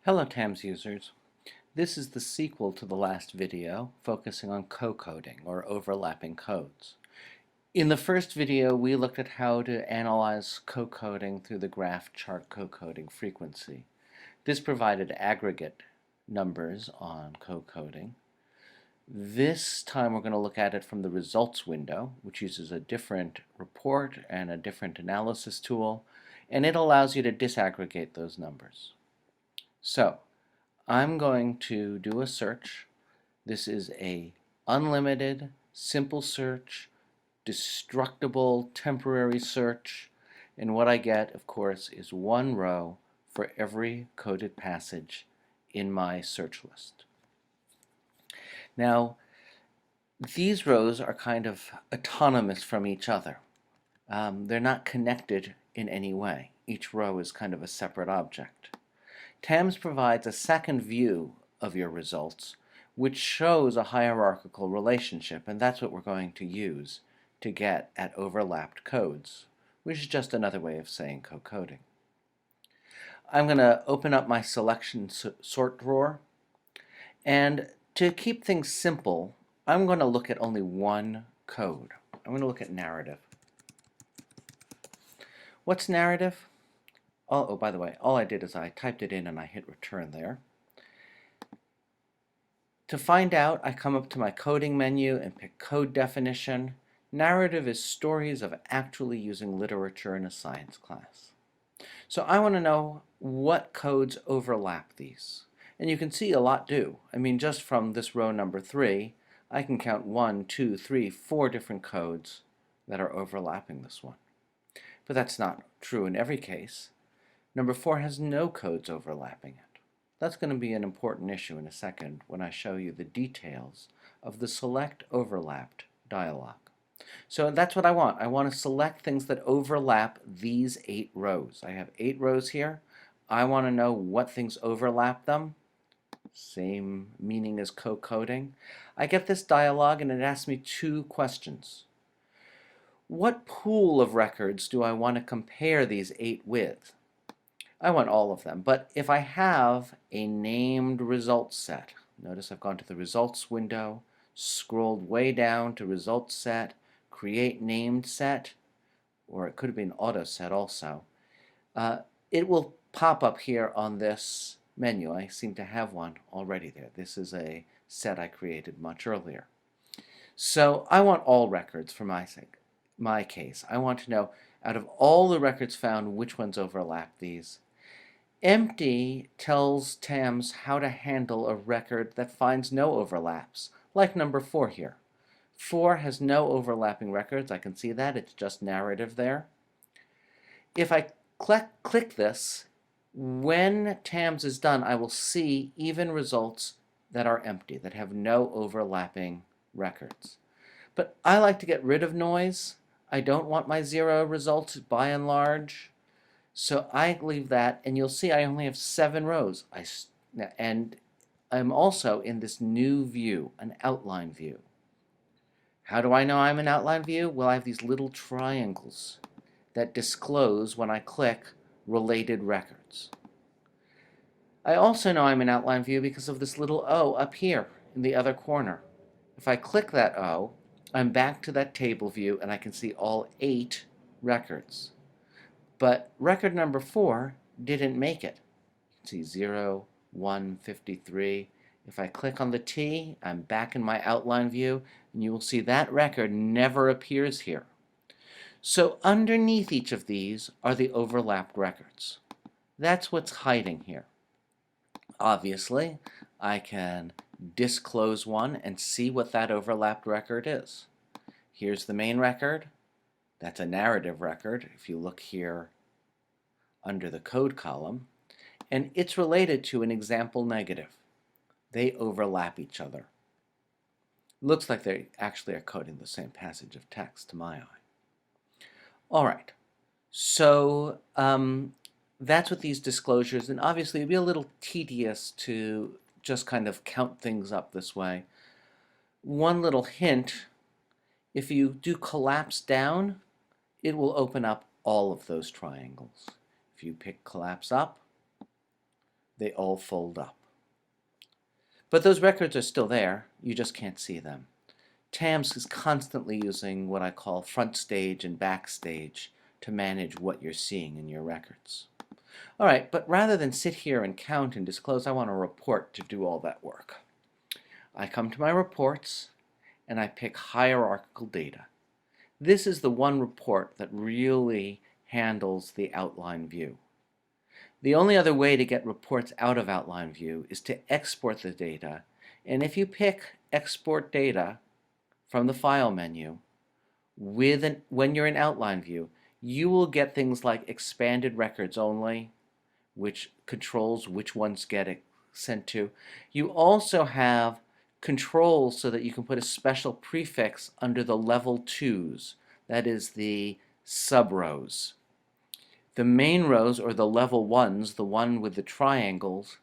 Hello TAMS users. This is the sequel to the last video focusing on co-coding or overlapping codes. In the first video we looked at how to analyze co-coding through the graph chart co-coding frequency. This provided aggregate numbers on co-coding. This time we're going to look at it from the results window, which uses a different report and a different analysis tool, and it allows you to disaggregate those numbers. So I'm going to do a search. This is a unlimited, simple search, destructible, temporary search, and what I get, of course, is one row for every coded passage in my search list. Now, these rows are kind of autonomous from each other. They're not connected in any way. Each row is kind of a separate object. TAMS provides a second view of your results, which shows a hierarchical relationship, and that's what we're going to use to get at overlapped codes, which is just another way of saying co-coding. I'm going to open up my selection sort drawer, and to keep things simple, I'm going to look at only one code. I'm going to look at narrative. What's narrative? Oh, by the way, all I did is I typed it in and I hit return there. To find out, I come up to my coding menu and pick code definition. Narrative is stories of actually using literature in a science class. So I want to know what codes overlap these. And you can see a lot do. I mean, just from this row number 3, I can count 1, 2, 3, 4 different codes that are overlapping this one. But that's not true in every case. Number 4 has no codes overlapping it. That's going to be an important issue in a second when I show you the details of the select overlapped dialog. So that's what I want. I want to select things that overlap these 8 rows. I have 8 rows here. I want to know what things overlap them. Same meaning as co-coding. I get this dialog and it asks me 2 questions. What pool of records do I want to compare these 8 with? I want all of them, but if I have a named results set, notice I've gone to the results window, scrolled way down to results set, create named set, or it could have been auto set also. It will pop up here on this menu. I seem to have one already there. This is a set I created much earlier. So I want all records for my case. I want to know out of all the records found which ones overlap these. Empty tells TAMS how to handle a record that finds no overlaps, like number 4 here. 4 has no overlapping records. I can see that. It's just narrative there. If I click this, when TAMS is done, I will see even results that are empty, that have no overlapping records. But I like to get rid of noise. I don't want my 0 results by and large. So I leave that, and you'll see I only have 7 rows. And I'm also in this new view, an outline view. How do I know I'm in outline view? Well, I have these little triangles that disclose when I click related records. I also know I'm in outline view because of this little O up here in the other corner. If I click that O, I'm back to that table view, and I can see all 8 records. But record number 4 didn't make it. You can see 0, 1, 53. If I click on the T, I'm back in my outline view, and you will see that record never appears here. So underneath each of these are the overlapped records. That's what's hiding here. Obviously, I can disclose one and see what that overlapped record is. Here's the main record. That's a narrative record, if you look here under the code column, and it's related to an example negative. They overlap each other. Looks like they actually are coding the same passage of text to my eye. All right, so that's what these disclosures, and obviously it'd be a little tedious to just kind of count things up this way. One little hint, if you do collapse down, it will open up all of those triangles. If you pick collapse up, they all fold up. But those records are still there, you just can't see them. TAMS is constantly using what I call front stage and backstage to manage what you're seeing in your records. All right, but rather than sit here and count and disclose, I want a report to do all that work. I come to my reports and I pick hierarchical data. This is the one report that really handles the outline view. The only other way to get reports out of outline view is to export the data, and if you pick export data from the file menu when you're in outline view, you will get things like expanded records only, which controls which ones get sent to. You also have controls so that you can put a special prefix under the level 2s, that is the sub-rows. The main rows, or the level 1s, the one with the triangles,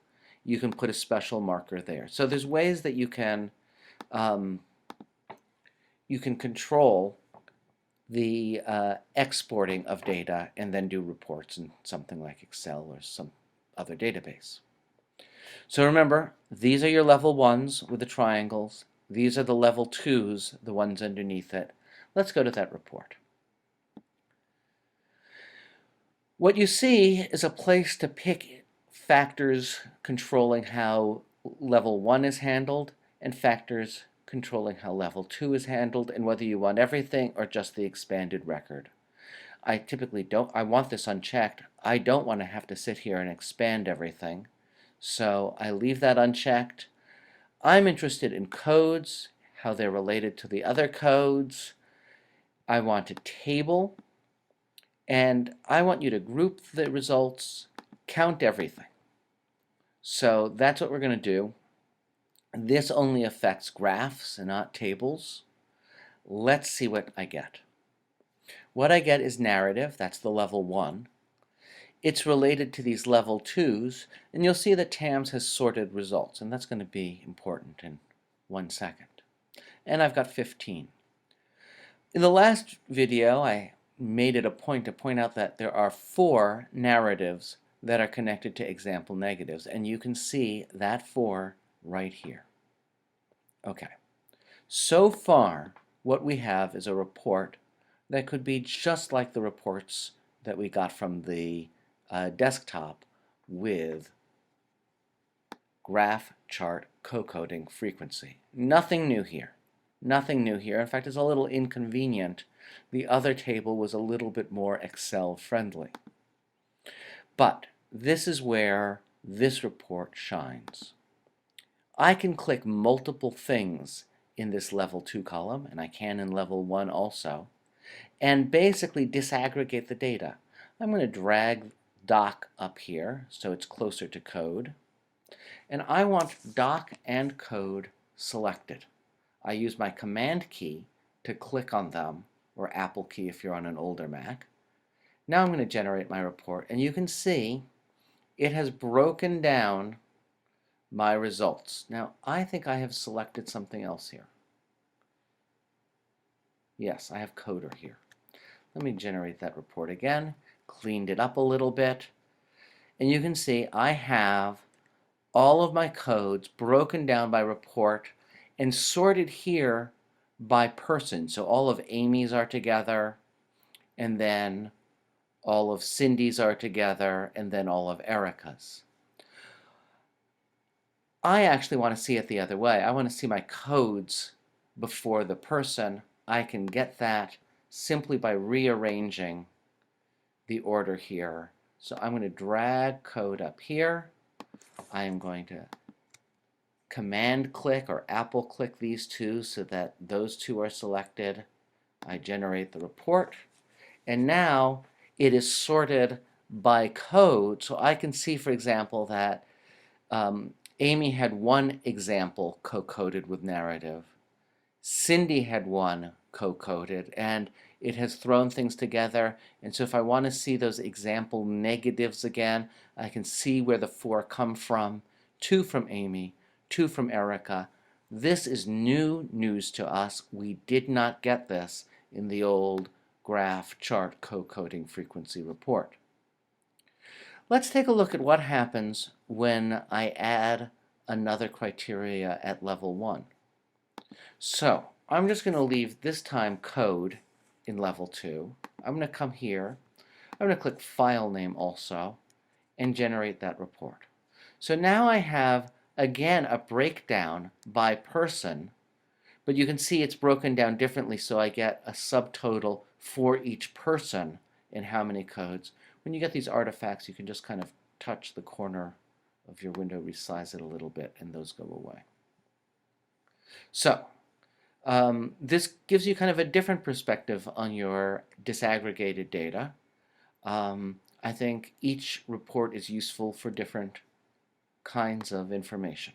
you can put a special marker there. So there's ways that you can control the exporting of data and then do reports in something like Excel or some other database. So remember, these are your level 1s with the triangles. These are the level 2s, the ones underneath it. Let's go to that report. What you see is a place to pick factors controlling how level 1 is handled and factors controlling how level 2 is handled, and whether you want everything or just the expanded record. I typically don't. I want this unchecked. I don't want to have to sit here and expand everything, so I leave that unchecked. I'm interested in codes, how they're related to the other codes. I want a table, and I want you to group the results, count everything. So that's what we're going to do. This only affects graphs and not tables. Let's see what I get. What I get is narrative, that's the level 1. It's related to these level 2s, and you'll see that TAMS has sorted results, and that's going to be important in 1 second. And I've got 15. In the last video, I made it a point to point out that there are 4 narratives that are connected to example negatives, and you can see that 4 right here. Okay, so far what we have is a report that could be just like the reports that we got from the desktop with graph, chart, co-coding, frequency. Nothing new here. Nothing new here. In fact, it's a little inconvenient. The other table was a little bit more Excel friendly. But this is where this report shines. I can click multiple things in this level 2 column, and I can in level 1 also, and basically disaggregate the data. I'm going to drag doc up here so it's closer to code, and I want doc and code selected. I use my command key to click on them, or Apple key if you're on an older Mac. Now I'm going to generate my report, and you can see it has broken down my results. Now, I think I have selected something else here. Yes, I have coder here. Let me generate that report again, cleaned it up a little bit, and you can see I have all of my codes broken down by report and sorted here by person. So all of Amy's are together, and then all of Cindy's are together, and then all of Erica's. I actually want to see it the other way. I want to see my codes before the person. I can get that simply by rearranging the order here. So I'm going to drag code up here. I am going to command click or Apple click these two so that those two are selected. I generate the report, and now it is sorted by code. So I can see, for example, that Amy had one example co-coded with narrative. Cindy had one co-coded, and it has thrown things together. And so if I want to see those example negatives again, I can see where the 4 come from. 2 from Amy, 2 from Erica. This is new news to us. We did not get this in the old graph chart co-coding frequency report. Let's take a look at what happens when I add another criteria at level 1. So I'm just going to leave this time code in level 2. I'm going to come here. I'm going to click File Name also and generate that report. So now I have, again, a breakdown by person, but you can see it's broken down differently, so I get a subtotal for each person in how many codes. When you get these artifacts, you can just kind of touch the corner of your window, resize it a little bit, and those go away. So this gives you kind of a different perspective on your disaggregated data. I think each report is useful for different kinds of information.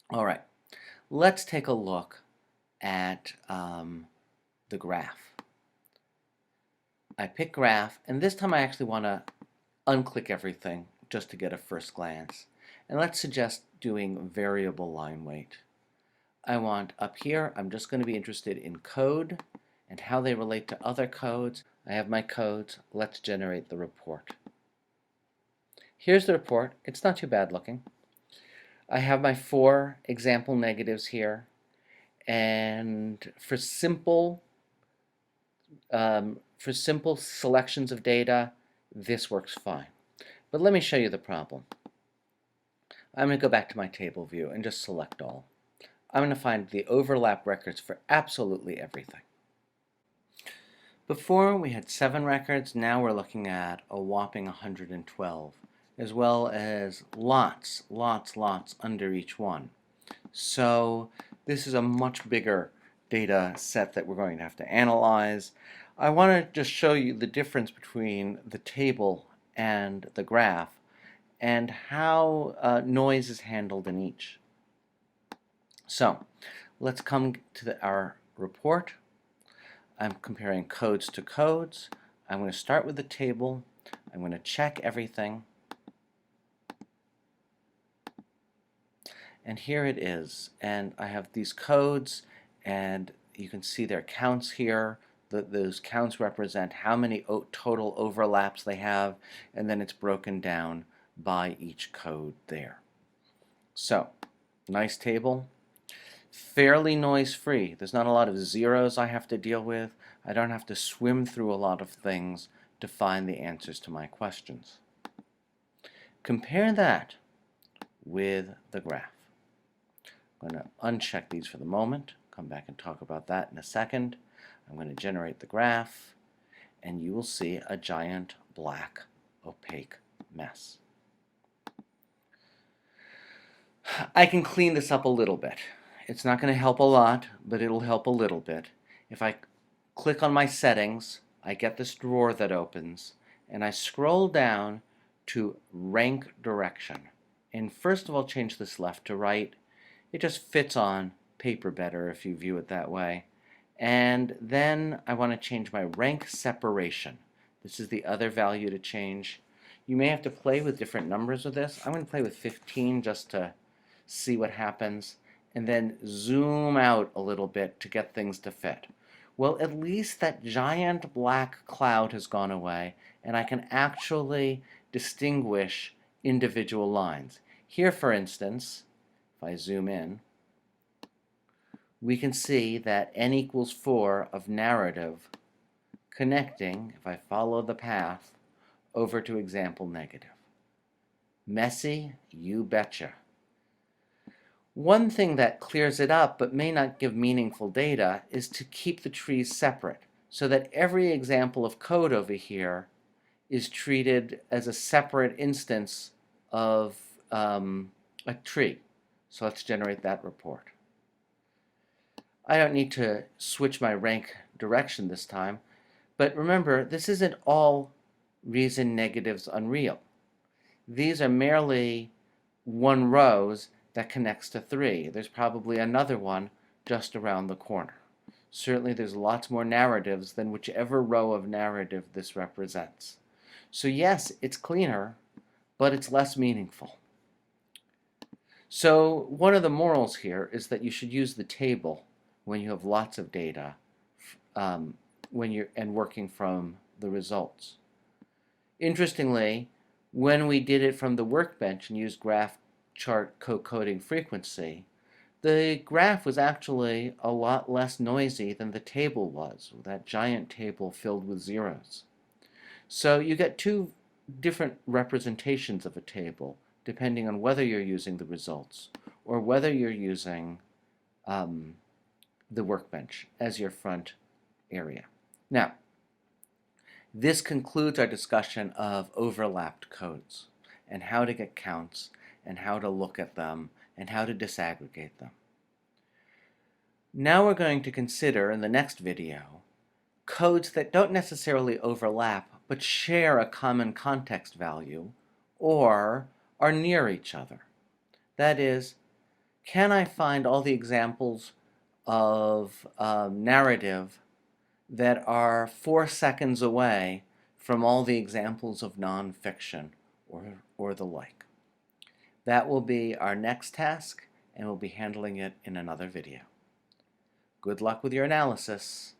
All right, let's take a look at the graph. I pick graph, and this time I actually want to unclick everything just to get a first glance. And let's suggest doing variable line weight. I want up here, I'm just going to be interested in code and how they relate to other codes. I have my codes. Let's generate the report. Here's the report. It's not too bad looking. I have my 4 example negatives here, and for simple selections of data, this works fine. But let me show you the problem. I'm going to go back to my table view and just select all. I'm going to find the overlap records for absolutely everything. Before we had 7 records, now we're looking at a whopping 112, as well as lots under each one. So this is a much bigger data set that we're going to have to analyze. I want to just show you the difference between the table and the graph and how noise is handled in each. So let's come to our report. I'm comparing codes to codes. I'm going to start with the table. I'm going to check everything. And here it is. And I have these codes, and you can see their counts here. Those counts represent how many total overlaps they have, and then it's broken down by each code there. So, nice table. Fairly noise-free. There's not a lot of zeros I have to deal with. I don't have to swim through a lot of things to find the answers to my questions. Compare that with the graph. I'm going to uncheck these for the moment. Come back and talk about that in a second. I'm going to generate the graph, and you will see a giant black opaque mess. I can clean this up a little bit. It's not going to help a lot, but it'll help a little bit. If I click on my settings, I get this drawer that opens, and I scroll down to rank direction. And first of all, change this left to right. It just fits on paper better if you view it that way. And then I want to change my rank separation. This is the other value to change. You may have to play with different numbers with this. I'm going to play with 15 just to see what happens, and then zoom out a little bit to get things to fit. Well, at least that giant black cloud has gone away, and I can actually distinguish individual lines. Here, for instance, if I zoom in, we can see that n equals 4 of narrative connecting, if I follow the path, over to example negative. Messy? You betcha. One thing that clears it up but may not give meaningful data is to keep the trees separate so that every example of code over here is treated as a separate instance of a tree. So let's generate that report. I don't need to switch my rank direction this time, but remember, this isn't all reason negatives unreal. These are merely 1 rows that connects to 3. There's probably another one just around the corner. Certainly there's lots more narratives than whichever row of narrative this represents. So yes, it's cleaner, but it's less meaningful. So one of the morals here is that you should use the table when you have lots of data and working from the results. Interestingly, When we did it from the workbench and used graph chart co-coding frequency, the graph was actually a lot less noisy than the table was, that giant table filled with zeros. So you get two different representations of a table, depending on whether you're using the results or whether you're using the workbench as your front area. Now, this concludes our discussion of overlapped codes and how to get counts and how to look at them and how to disaggregate them. Now we're going to consider in the next video codes that don't necessarily overlap but share a common context value or are near each other. That is, can I find all the examples of narrative that are 4 seconds away from all the examples of nonfiction or the like? That will be our next task, and we'll be handling it in another video. Good luck with your analysis.